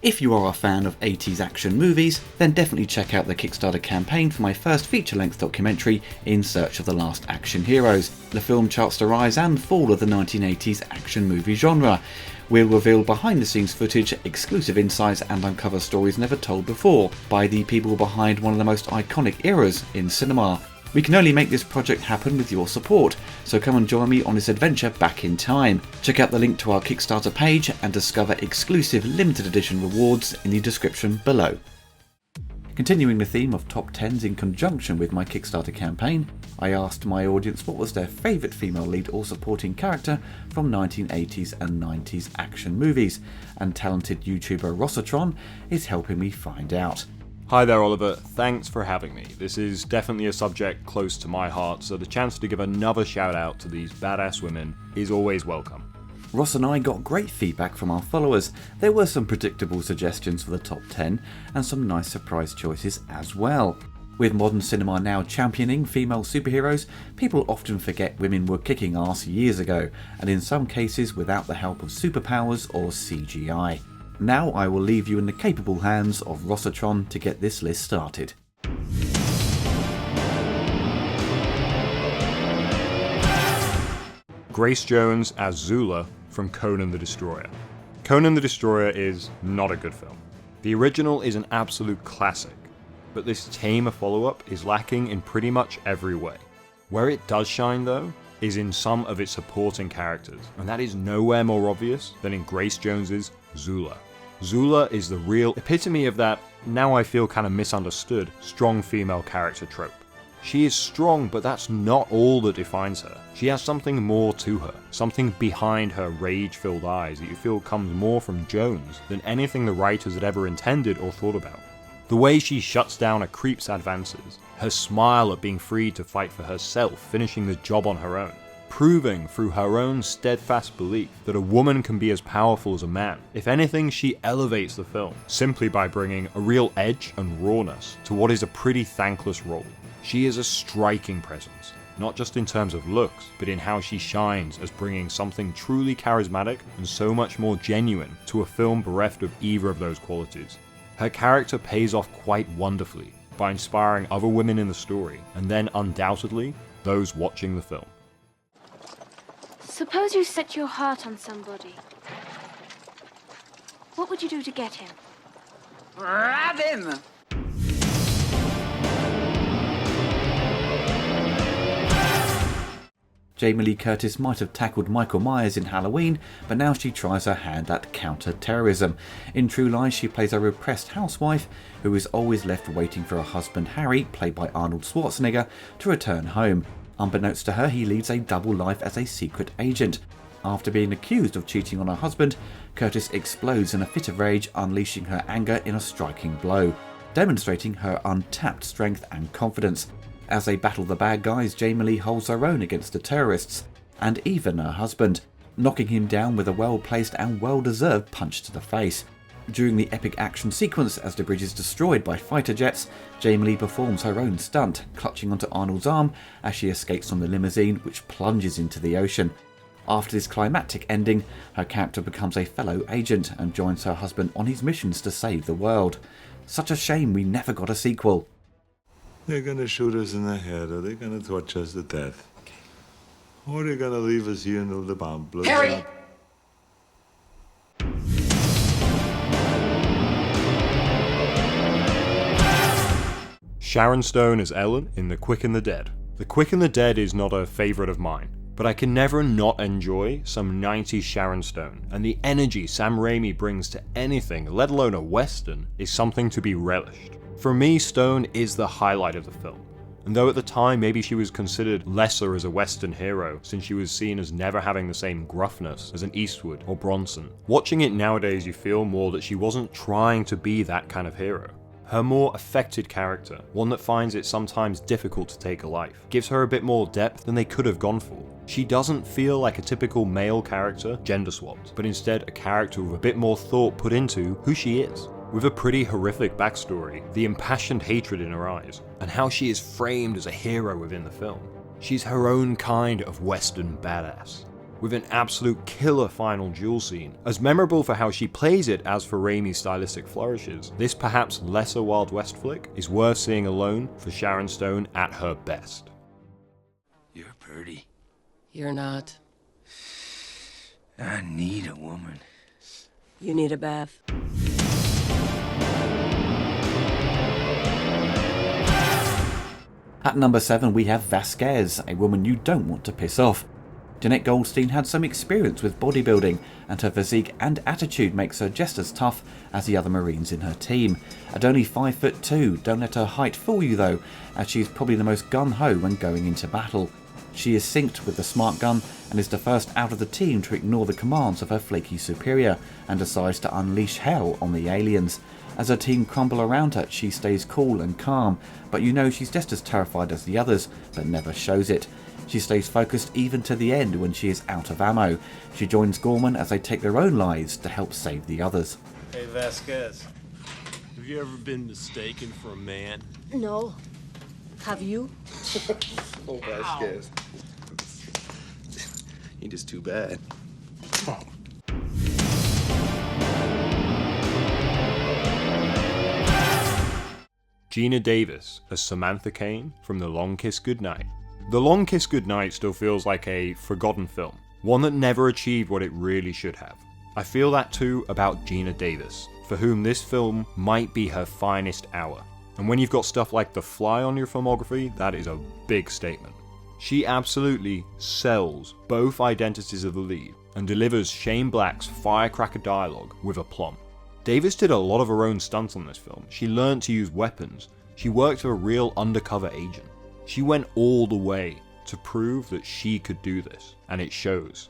If you are a fan of 80s action movies, then definitely check out the Kickstarter campaign for my first feature-length documentary, In Search of the Last Action Heroes. The film charts the rise and fall of the 1980s action movie genre. We'll reveal behind-the-scenes footage, exclusive insights and uncover stories never told before by the people behind one of the most iconic eras in cinema. We can only make this project happen with your support, so come and join me on this adventure back in time. Check out the link to our Kickstarter page and discover exclusive limited edition rewards in the description below. Continuing the theme of top 10s in conjunction with my Kickstarter campaign, I asked my audience what was their favourite female lead or supporting character from 1980s and 90s action movies, and talented YouTuber Rossatron is helping me find out. Hi there Oliver, thanks for having me. This is definitely a subject close to my heart, so the chance to give another shout out to these badass women is always welcome. Ross and I got great feedback from our followers. There were some predictable suggestions for the top 10 and some nice surprise choices as well. With modern cinema now championing female superheroes, people often forget women were kicking ass years ago, and in some cases without the help of superpowers or CGI. Now I will leave you in the capable hands of Rossatron to get this list started. Grace Jones as Zula from Conan the Destroyer. Conan the Destroyer is not a good film. The original is an absolute classic, but this tamer follow-up is lacking in pretty much every way. Where it does shine though, is in some of its supporting characters, and that is nowhere more obvious than in Grace Jones's Zula. Zula is the real epitome of that, now I feel kind of misunderstood, strong female character trope. She is strong, but that's not all that defines her. She has something more to her, something behind her rage-filled eyes that you feel comes more from Jones than anything the writers had ever intended or thought about. The way she shuts down a creep's advances, her smile at being free to fight for herself, finishing the job on her own, proving through her own steadfast belief that a woman can be as powerful as a man. If anything, she elevates the film, simply by bringing a real edge and rawness to what is a pretty thankless role. She is a striking presence, not just in terms of looks, but in how she shines as bringing something truly charismatic and so much more genuine to a film bereft of either of those qualities. Her character pays off quite wonderfully by inspiring other women in the story, and then undoubtedly, those watching the film. Suppose you set your heart on somebody. What would you do to get him? Grab him! Jamie Lee Curtis might have tackled Michael Myers in Halloween, but now she tries her hand at counter-terrorism. In True Lies, she plays a repressed housewife who is always left waiting for her husband Harry, played by Arnold Schwarzenegger, to return home. Unbeknownst to her, he leads a double life as a secret agent. After being accused of cheating on her husband, Curtis explodes in a fit of rage, unleashing her anger in a striking blow, demonstrating her untapped strength and confidence. As they battle the bad guys, Jamie Lee holds her own against the terrorists, and even her husband, knocking him down with a well-placed and well-deserved punch to the face. During the epic action sequence as the bridge is destroyed by fighter jets, Jamie Lee performs her own stunt, clutching onto Arnold's arm as she escapes from the limousine, which plunges into the ocean. After this climactic ending, her character becomes a fellow agent and joins her husband on his missions to save the world. Such a shame we never got a sequel. They're gonna shoot us in the head, or they're gonna torture us to death. Or they're gonna leave us here until the bomb blows Harry! up. Sharon Stone as Ellen in The Quick and the Dead. The Quick and the Dead is not a favourite of mine, but I can never not enjoy some 90s Sharon Stone, and the energy Sam Raimi brings to anything, let alone a western, is something to be relished. For me, Stone is the highlight of the film, and though at the time maybe she was considered lesser as a western hero since she was seen as never having the same gruffness as an Eastwood or Bronson, watching it nowadays you feel more that she wasn't trying to be that kind of hero. Her more affected character, one that finds it sometimes difficult to take a life, gives her a bit more depth than they could have gone for. She doesn't feel like a typical male character, gender swapped, but instead a character with a bit more thought put into who she is. With a pretty horrific backstory, the impassioned hatred in her eyes, and how she is framed as a hero within the film. She's her own kind of western badass. with an absolute killer final duel scene. As memorable for how she plays it as for Raimi's stylistic flourishes, this perhaps lesser Wild West flick is worth seeing alone for Sharon Stone at her best. You're pretty. You're not. I need a woman. You need a bath. At number 7 we have Vasquez, a woman you don't want to piss off. Jeanette Goldstein had some experience with bodybuilding, and her physique and attitude makes her just as tough as the other Marines in her team. At only 5'2", don't let her height fool you though, as she is probably the most gun-ho when going into battle. She is synced with the smart gun and is the first out of the team to ignore the commands of her flaky superior and decides to unleash hell on the aliens. As her team crumble around her, she stays cool and calm, but you know she's just as terrified as the others, but never shows it. She stays focused even to the end when she is out of ammo. She joins Gorman as they take their own lives to help save the others. Hey Vasquez, have you ever been mistaken for a man? No. Have you? Oh, Vasquez. You're just too bad. Geena Davis as Samantha Kane from The Long Kiss Goodnight. The Long Kiss Goodnight still feels like a forgotten film, one that never achieved what it really should have. I feel that too about Geena Davis, for whom this film might be her finest hour. And when you've got stuff like The Fly on your filmography, that is a big statement. She absolutely sells both identities of the lead and delivers Shane Black's firecracker dialogue with aplomb. Davis did a lot of her own stunts on this film. She learned to use weapons. She worked with a real undercover agent. She went all the way to prove that she could do this, and it shows.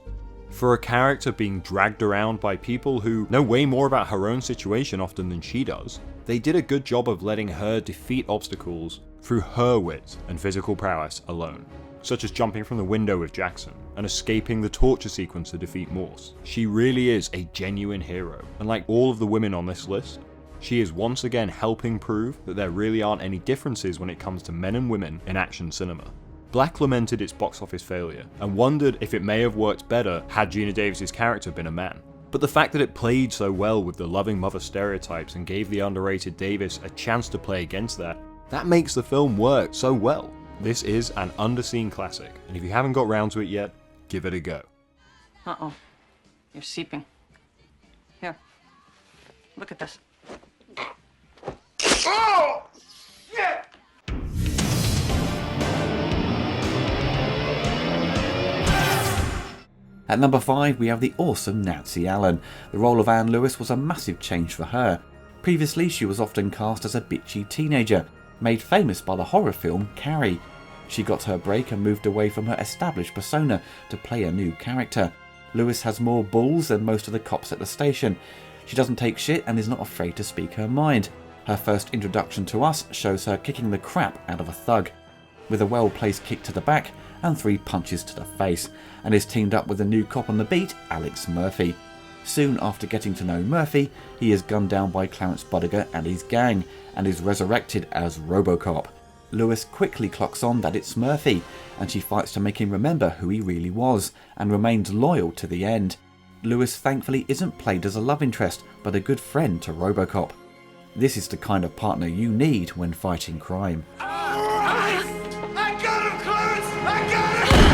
For a character being dragged around by people who know way more about her own situation often than she does, they did a good job of letting her defeat obstacles through her wit and physical prowess alone, such as jumping from the window with Jackson and escaping the torture sequence to defeat Morse. She really is a genuine hero, and like all of the women on this list, she is once again helping prove that there really aren't any differences when it comes to men and women in action cinema. Black lamented its box office failure and wondered if it may have worked better had Geena Davis' character been a man. But the fact that it played so well with the loving mother stereotypes and gave the underrated Davis a chance to play against that makes the film work so well. This is an underseen classic, and if you haven't got round to it yet, give it a go. Uh-oh. You're seeping. Here. Look at this. Oh! Shit! At number 5 we have the awesome Nancy Allen. The role of Anne Lewis was a massive change for her. Previously she was often cast as a bitchy teenager, made famous by the horror film Carrie. She got her break and moved away from her established persona to play a new character. Lewis has more balls than most of the cops at the station. She doesn't take shit and is not afraid to speak her mind. Her first introduction to us shows her kicking the crap out of a thug, with a well-placed kick to the back and 3 punches to the face, and is teamed up with a new cop on the beat, Alex Murphy. Soon after getting to know Murphy, he is gunned down by Clarence Bodiger and his gang, and is resurrected as RoboCop. Lewis quickly clocks on that it's Murphy, and she fights to make him remember who he really was, and remains loyal to the end. Lewis thankfully isn't played as a love interest, but a good friend to RoboCop. This is the kind of partner you need when fighting crime. I got him, Clarence! I got him!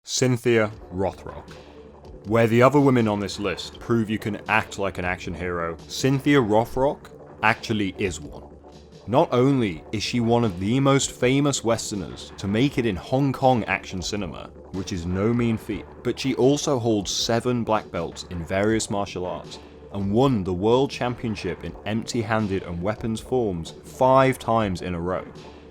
Cynthia Rothrock. Where the other women on this list prove you can act like an action hero, Cynthia Rothrock actually is one. Not only is she one of the most famous Westerners to make it in Hong Kong action cinema, which is no mean feat, but she also holds 7 black belts in various martial arts and won the World Championship in empty-handed and weapons forms 5 times in a row.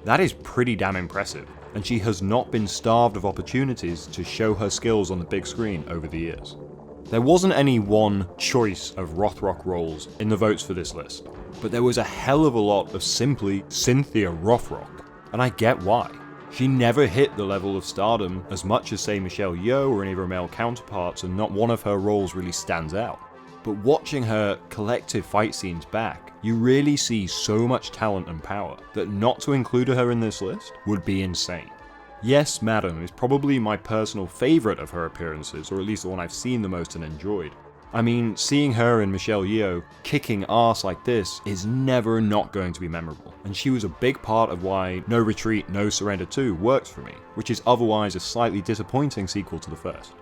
That is pretty damn impressive, and she has not been starved of opportunities to show her skills on the big screen over the years. There wasn't any one choice of Rothrock roles in the votes for this list, but there was a hell of a lot of simply Cynthia Rothrock, and I get why. She never hit the level of stardom as much as say Michelle Yeoh or any of her male counterparts, and not one of her roles really stands out. but watching her collective fight scenes back, you really see so much talent and power that not to include her in this list would be insane. Yes, Madam is probably my personal favourite of her appearances, or at least the one I've seen the most and enjoyed. I mean, seeing her and Michelle Yeoh kicking ass like this is never not going to be memorable, and she was a big part of why No Retreat, No Surrender 2 works for me, which is otherwise a slightly disappointing sequel to the first.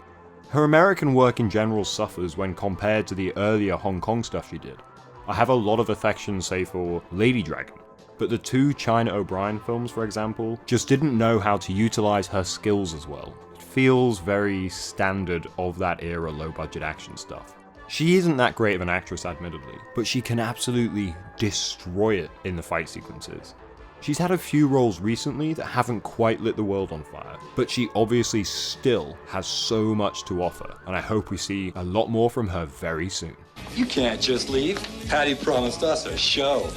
Her American work in general suffers when compared to the earlier Hong Kong stuff she did. I have a lot of affection, say, for Lady Dragon, but the 2 China O'Brien films, for example, just didn't know how to utilise her skills as well. It feels very standard of that era low-budget action stuff. She isn't that great of an actress, admittedly, but she can absolutely destroy it in the fight sequences. She's had a few roles recently that haven't quite lit the world on fire, but she obviously still has so much to offer, and I hope we see a lot more from her very soon. You can't just leave. Patty promised us a show.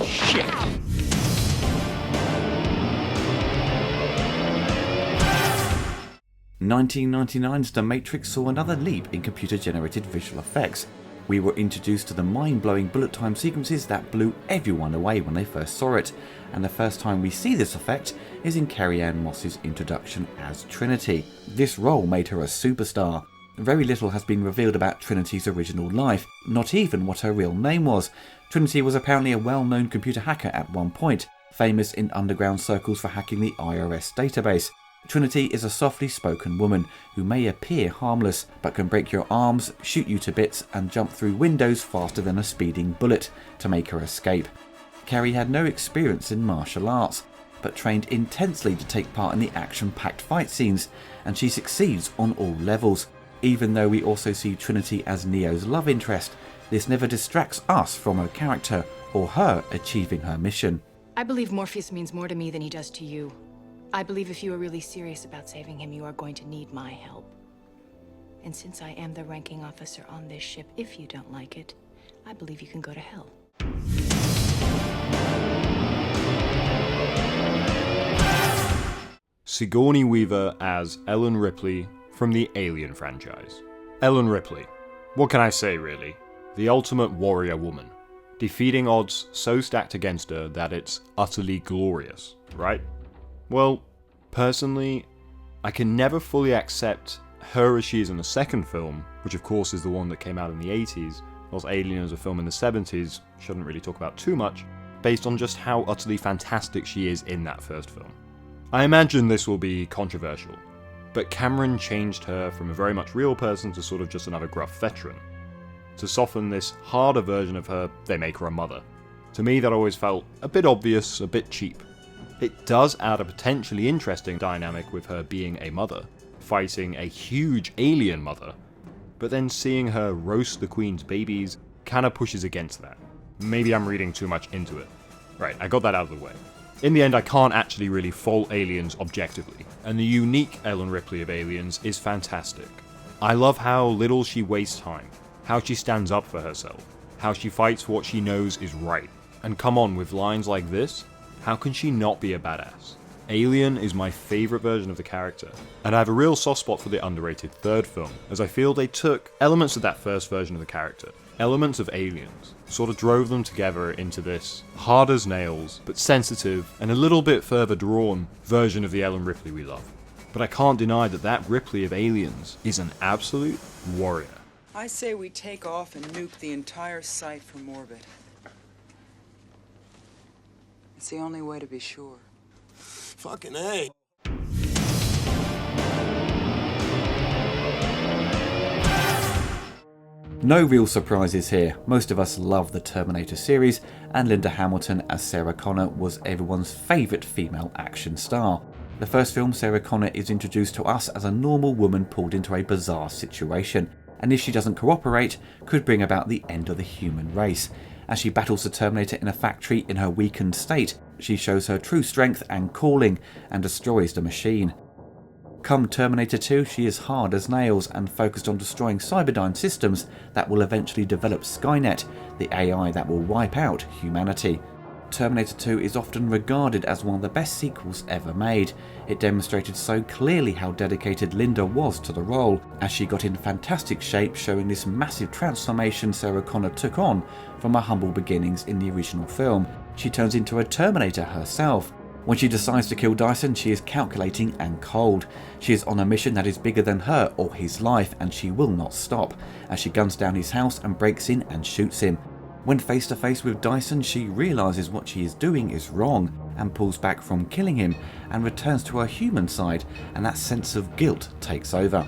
Shit. 1999's The Matrix saw another leap in computer-generated visual effects. We were introduced to the mind-blowing bullet time sequences that blew everyone away when they first saw it, and the first time we see this effect is in Carrie Ann Moss's introduction as Trinity. This role made her a superstar. Very little has been revealed about Trinity's original life, not even what her real name was. Trinity was apparently a well-known computer hacker at one point, famous in underground circles for hacking the IRS database. Trinity is a softly spoken woman who may appear harmless, but can break your arms, shoot you to bits, and jump through windows faster than a speeding bullet to make her escape. Carrie had no experience in martial arts, but trained intensely to take part in the action-packed fight scenes, and she succeeds on all levels. Even though we also see Trinity as Neo's love interest, this never distracts us from her character or her achieving her mission. I believe Morpheus means more to me than he does to you. I believe if you are really serious about saving him, you are going to need my help. And since I am the ranking officer on this ship, if you don't like it, I believe you can go to hell. Sigourney Weaver as Ellen Ripley from the Alien franchise. Ellen Ripley. What can I say, really? The ultimate warrior woman. Defeating odds so stacked against her that it's utterly glorious, right? Well, personally, I can never fully accept her as she is in the second film, which of course is the one that came out in the 80s, whilst Alien is a film in the 70s, shouldn't really talk about too much, based on just how utterly fantastic she is in that first film. I imagine this will be controversial, but Cameron changed her from a very much real person to sort of just another gruff veteran. To soften this harder version of her, they make her a mother. To me, that always felt a bit obvious, a bit cheap. It does add a potentially interesting dynamic with her being a mother, fighting a huge alien mother, but then seeing her roast the Queen's babies kinda pushes against that. Maybe I'm reading too much into it. Right, I got that out of the way. In the end, I can't actually really fault Aliens objectively, and the unique Ellen Ripley of Aliens is fantastic. I love how little she wastes time, how she stands up for herself, how she fights for what she knows is right. And come on, with lines like this, how can she not be a badass? Alien is my favourite version of the character, and I have a real soft spot for the underrated third film, as I feel they took elements of that first version of the character, elements of Aliens, sort of drove them together into this hard as nails, but sensitive and a little bit further drawn version of the Ellen Ripley we love. But I can't deny that that Ripley of Aliens is an absolute warrior. I say we take off and nuke the entire site from orbit. It's the only way to be sure. Fucking A. No real surprises here. Most of us love the Terminator series, and Linda Hamilton as Sarah Connor was everyone's favourite female action star. The first film, Sarah Connor is introduced to us as a normal woman pulled into a bizarre situation, and if she doesn't cooperate, could bring about the end of the human race. As she battles the Terminator in a factory in her weakened state, she shows her true strength and calling and destroys the machine. Come Terminator 2, she is hard as nails and focused on destroying Cyberdyne systems that will eventually develop Skynet, the AI that will wipe out humanity. Terminator 2 is often regarded as one of the best sequels ever made. It demonstrated so clearly how dedicated Linda was to the role, as she got in fantastic shape, showing this massive transformation Sarah Connor took on from her humble beginnings in the original film. She turns into a Terminator herself. When she decides to kill Dyson, she is calculating and cold. She is on a mission that is bigger than her or his life, and she will not stop, as she guns down his house and breaks in and shoots him. When face to face with Dyson, she realises what she is doing is wrong and pulls back from killing him and returns to her human side, and that sense of guilt takes over.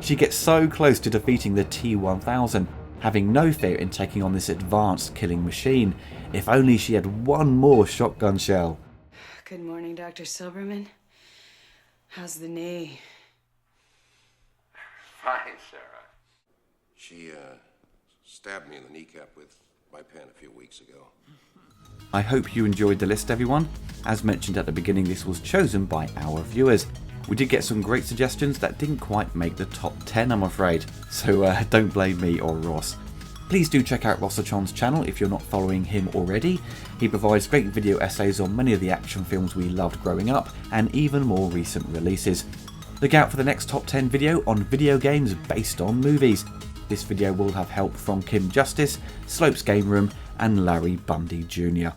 She gets so close to defeating the T-1000, having no fear in taking on this advanced killing machine. If only she had one more shotgun shell. Good morning, Dr. Silberman. How's the knee? Fine, Sarah. She, stabbed me in the kneecap with my pen a few weeks ago. I hope you enjoyed the list, everyone. As mentioned at the beginning, this was chosen by our viewers. We did get some great suggestions that didn't quite make the top 10, I'm afraid, so don't blame me or Ross. Please do check out Rossatron's channel if you're not following him already. He provides great video essays on many of the action films we loved growing up, and even more recent releases. Look out for the next top 10 video on video games based on movies. This video will have help from Kim Justice, Slopes Game Room, and Larry Bundy Jr.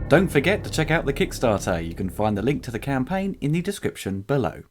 Don't forget to check out the Kickstarter. You can find the link to the campaign in the description below.